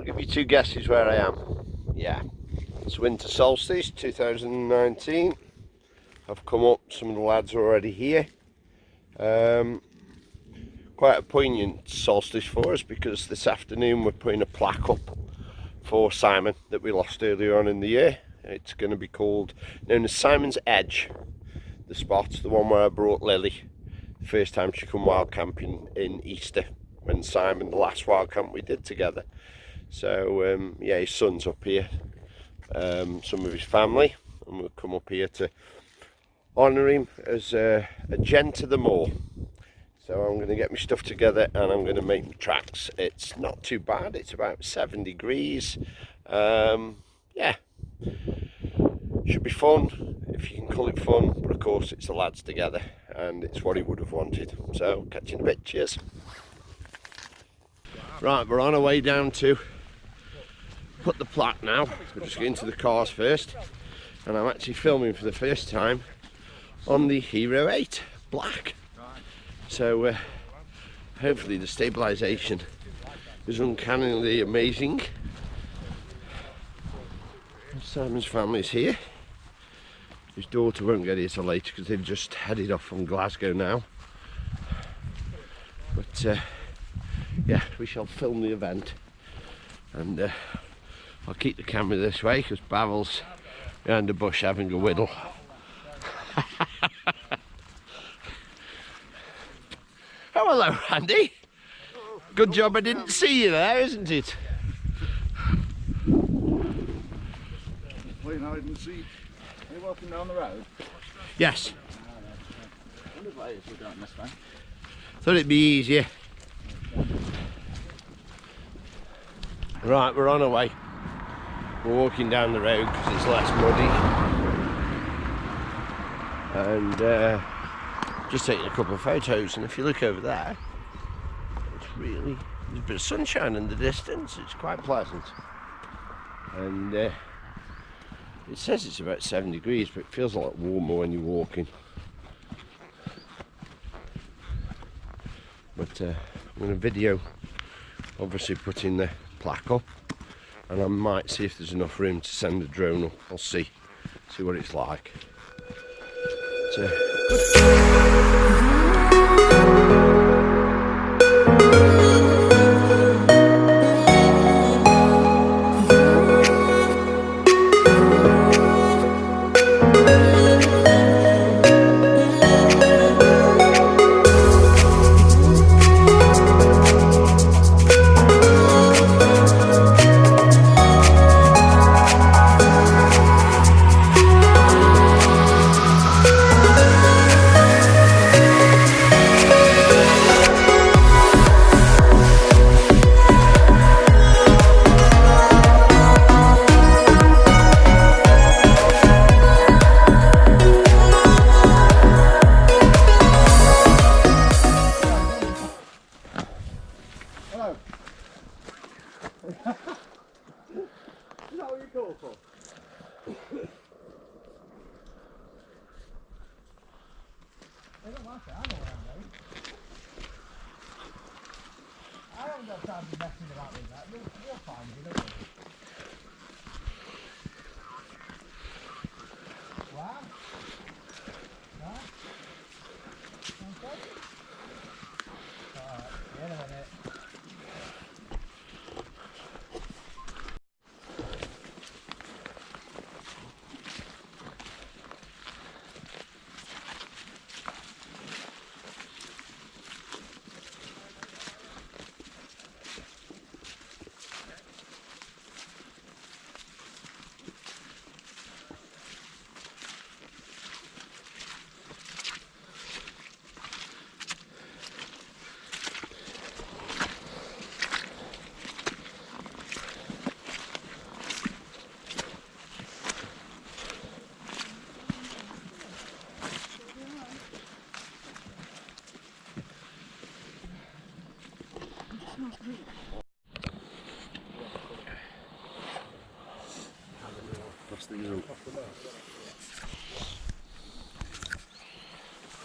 I'll give you two guesses where I am. Yeah, it's Winter Solstice 2019. I've come up, some of the lads are already here. Quite a poignant solstice for us because this afternoon we're putting a plaque up for Simon that we lost earlier on in the year. It's going to be known as Simon's Edge, the spot, the one where I brought Lily the first time she come wild camping in Easter, when Simon, the last wild camp we did together. So yeah, his son's up here, some of his family, and we'll come up here to honour him as a Gent of the Moor. So I'm going to get my stuff together and I'm going to make the tracks. It's not too bad, it's about 7 degrees. Yeah, should be fun, if you can call it fun, but of course it's the lads together and it's what he would have wanted. So catch you in a bit, cheers. Right, we're on our way down to put the plaque now. We're just getting to the cars first, and I'm actually filming for the first time on the Hero 8 black. So hopefully the stabilisation is uncannily amazing. Simon's family's here. His daughter won't get here till later because they've just headed off from Glasgow now. But yeah, we shall film the event, and I'll keep the camera this way because Bavil's behind the bush having a whittle. Oh, hello, Andy. Good job I didn't see you there, isn't it? Well, I didn't see. Are you walking down the road? Yes. I wonder why we're going this way. Thought it'd be easier. Right, we're on our way. We're walking down the road because it's less muddy. And just taking a couple of photos, and if you look over there, it's really, there's a bit of sunshine in the distance. It's quite pleasant. And it says it's about 7 degrees, but it feels a lot warmer when you're walking. But I'm going to video, obviously putting the plaque up, and I might see if there's enough room to send a drone up. I'll see what it's like.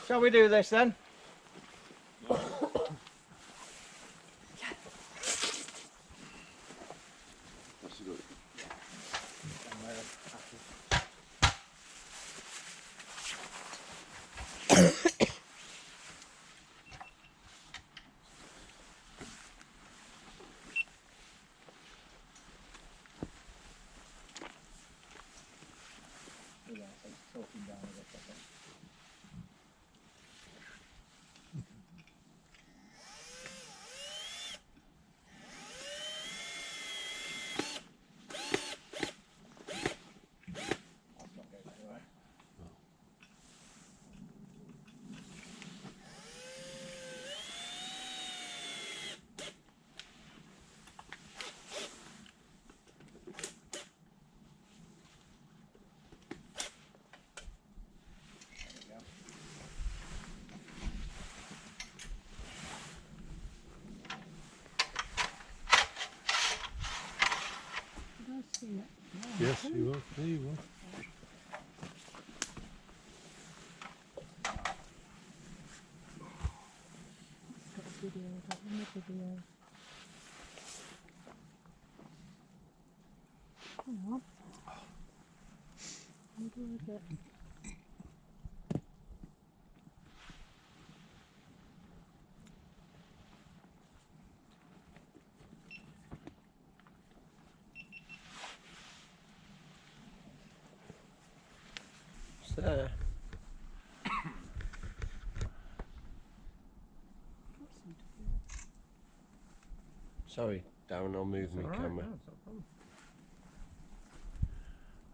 Shall we do this then? Yes, he will. There you will. There. Sorry, Darren, I'll move my camera.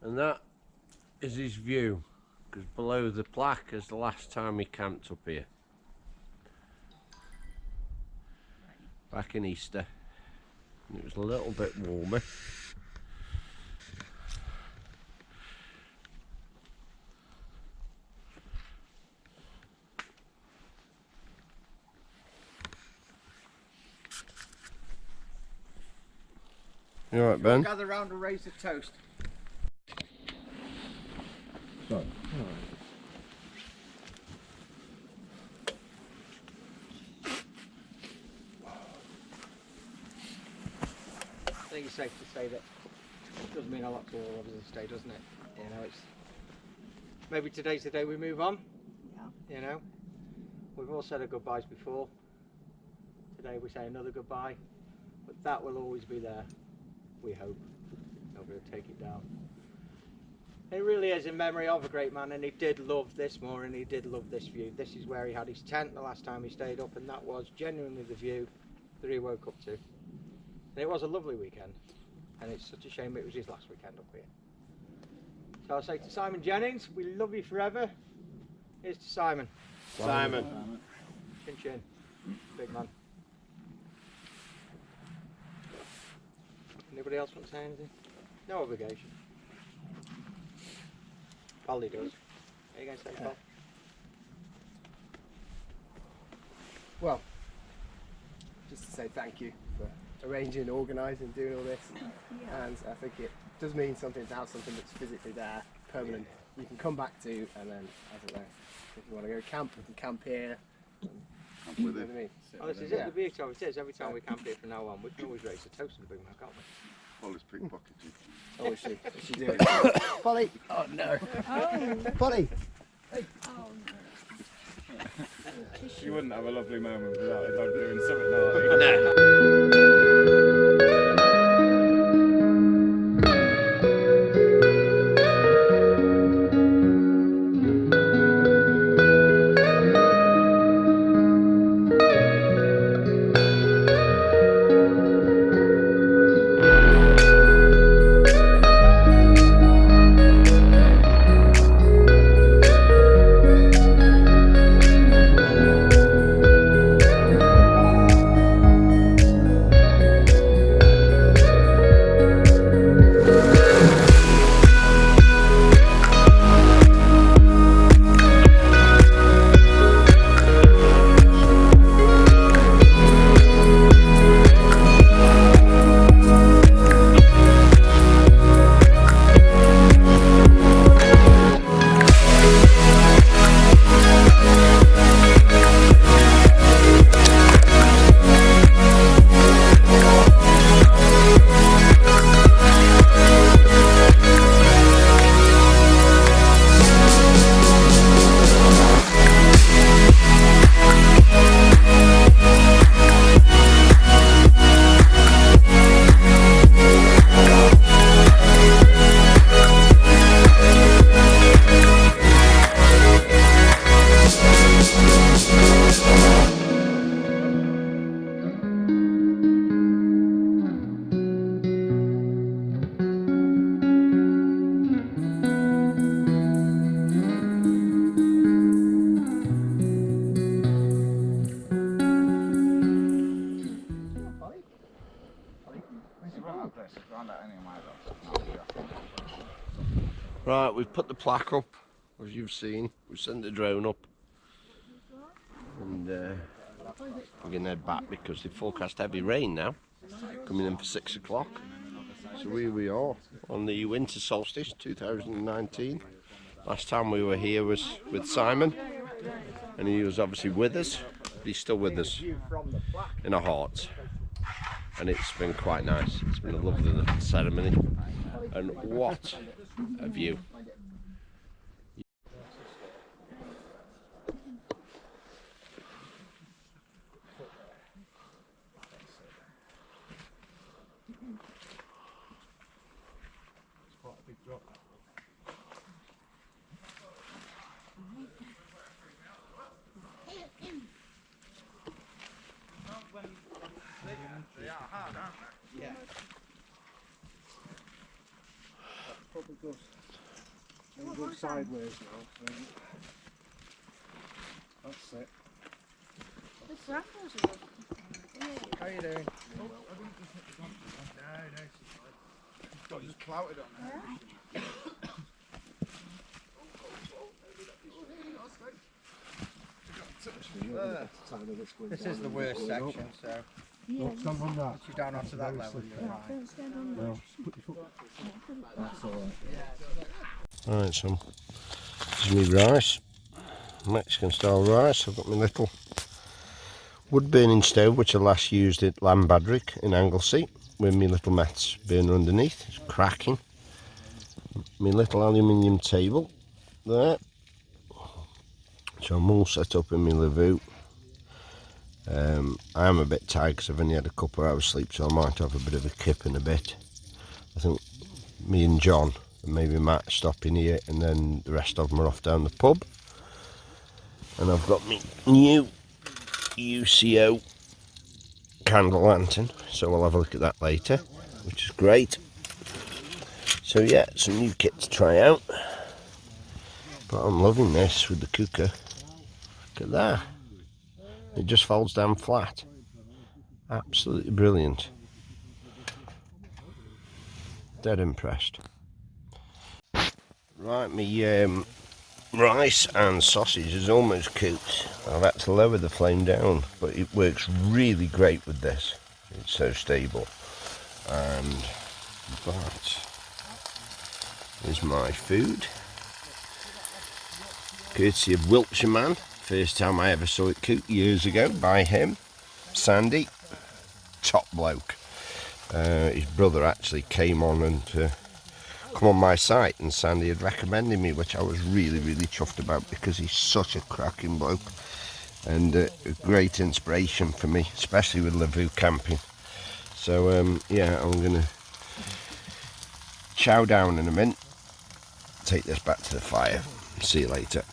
And that is his view, because below the plaque is the last time he camped up here. Back in Easter. And it was a little bit warmer. You alright, Ben? Gather round and raise the toast. So, I think it's safe to say that it does mean a lot to all of us this day, doesn't it? You know, it's maybe today's the day we move on. Yeah. You know, we've all said our goodbyes before. Today we say another goodbye, but that will always be there. We hope. Nobody will take it down. It really is in memory of a great man, and he did love this moor and he did love this view. This is where he had his tent the last time he stayed up, and that was genuinely the view that he woke up to. And it was a lovely weekend, and it's such a shame it was his last weekend up here. So I'll say to Simon Jennings, we love you forever. Here's to Simon. Simon. Chin chin. Big man. Anybody else want to say anything? No obligation. Ollie does. Are you going to say, Paul? Well, just to say thank you for arranging, organising, doing all this. And I think it does mean something to have something that's physically there, permanent, you can come back to, and then, I don't know, if you want to go camp, we can camp here. camp with You know it. what I mean? Oh, this is it. The beauty of it is, every time we camp here from now on, we can always raise a toast to the big man, can't we? Well, it's pickpocketed. Oh, is she doing it? Polly! Oh no! Oh, Polly! oh no. You wouldn't have a lovely moment without a dog doing something naughty. Right, we've put the plaque up, as you've seen. We've sent the drone up. And we're going to head back because they forecast heavy rain now, coming in for 6 o'clock. So here we are on the Winter Solstice 2019. Last time we were here was with Simon, and he was obviously with us, but he's still with us in our hearts. And it's been quite nice. It's been a lovely little ceremony, and what a view. Yeah. Probably goes. It'll go sideways now. So that's it. How are you doing? Got just clouted on there. This is the worst section, so once you're down onto that level, you're fine. Alright, so this is my rice, Mexican style rice. I've got my little wood burning stove which I last used at Llanbadrig in Anglesey with my little Metz burner underneath. It's cracking. My little aluminium table there. So I'm all set up in my livoo. I am a bit tired because I've only had a couple of hours sleep, so I might have a bit of a kip in a bit. I think me and John and maybe Matt stopping here, and then the rest of them are off down the pub. And I've got my new UCO candle lantern, so we'll have a look at that later, which is great. So yeah, some new kit to try out. But I'm loving this with the cooker. Look at that. It just folds down flat. Absolutely brilliant. Dead impressed. Right, my rice and sausage is almost cooked. I've had to lower the flame down, but it works really great with this. It's so stable. And that is my food. Courtesy of Wiltshire Man. First time I ever saw it cooked years ago by him. Sandy. Top bloke. His brother actually came on and come on my site, and Sandy had recommended me, which I was really chuffed about because he's such a cracking bloke and a great inspiration for me, especially with Lavoo camping. So yeah, I'm gonna chow down in a minute, take this back to the fire. See you later.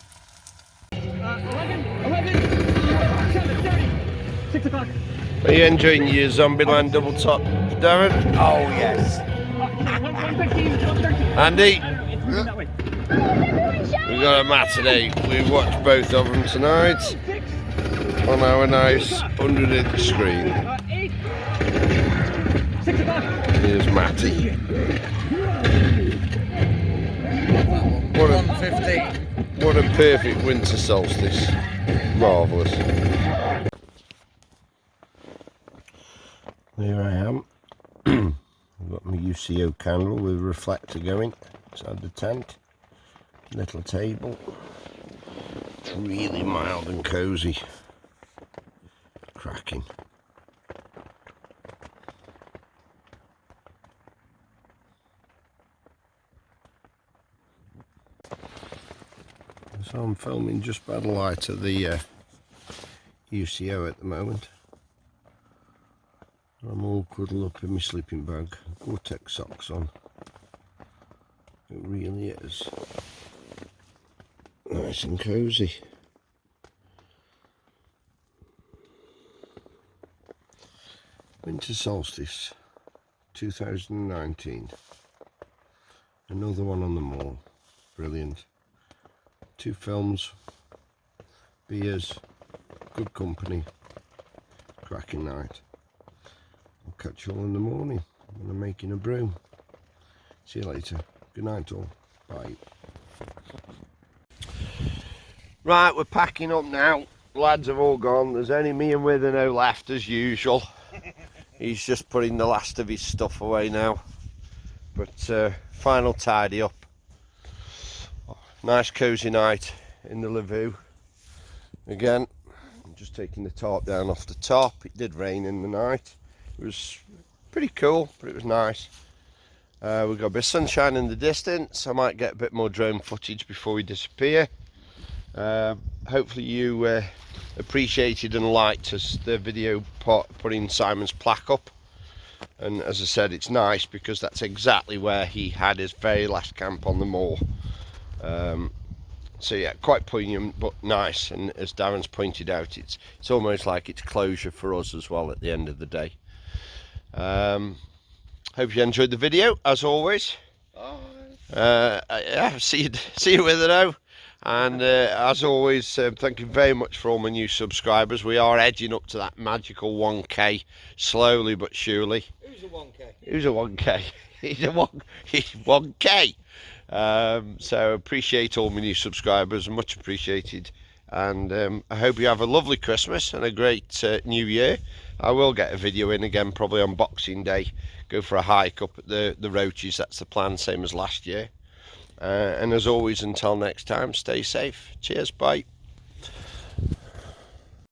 6 o'clock. Are you enjoying your Zombieland double top, Darren? Oh yes. 115, Andy? that way. We've got a matinee. We've watched both of them tonight on our nice 100-inch screen. 8. 6 o'clock. Here's Matty. What a perfect winter solstice. Marvellous. There I am. I've got my UCO candle with a reflector going inside the tent. Little table. It's really mild and cosy. Cracking. So I'm filming just by the light of the UCO at the moment. I'm all cuddled up in my sleeping bag, Gore-Tex socks on. It really is nice and cosy. Winter Solstice 2019. Another one on the Moor. Brilliant. 2 films, beers, good company, cracking night. I'll catch you all in the morning when I'm making a brew. See you later. Good night all. Bye. Right, we're packing up now. Lads have all gone. There's only me and Witheno left as usual. He's just putting the last of his stuff away now. But final tidy up. Nice cosy night in the Lavoo. Again, I'm just taking the tarp down off the top. It did rain in the night. It was pretty cool, but it was nice. We've got a bit of sunshine in the distance. I might get a bit more drone footage before we disappear. Hopefully you appreciated and liked the video putting Simon's plaque up. And as I said, it's nice because that's exactly where he had his very last camp on the Moor. So yeah, quite poignant but nice, and as Darren's pointed out, it's almost like it's closure for us as well at the end of the day. Hope you enjoyed the video as always. Yeah, see you with it now. And as always, thank you very much for all my new subscribers. We are edging up to that magical 1k, slowly but surely. Who's a 1k? Who's a 1k? He's 1k. So appreciate all my new subscribers, much appreciated. And I hope you have a lovely Christmas and a great New Year. I will get a video in again probably on Boxing Day. Go for a hike up at the Roaches. That's the plan, same as last year. And as always, until next time, stay safe. Cheers, bye.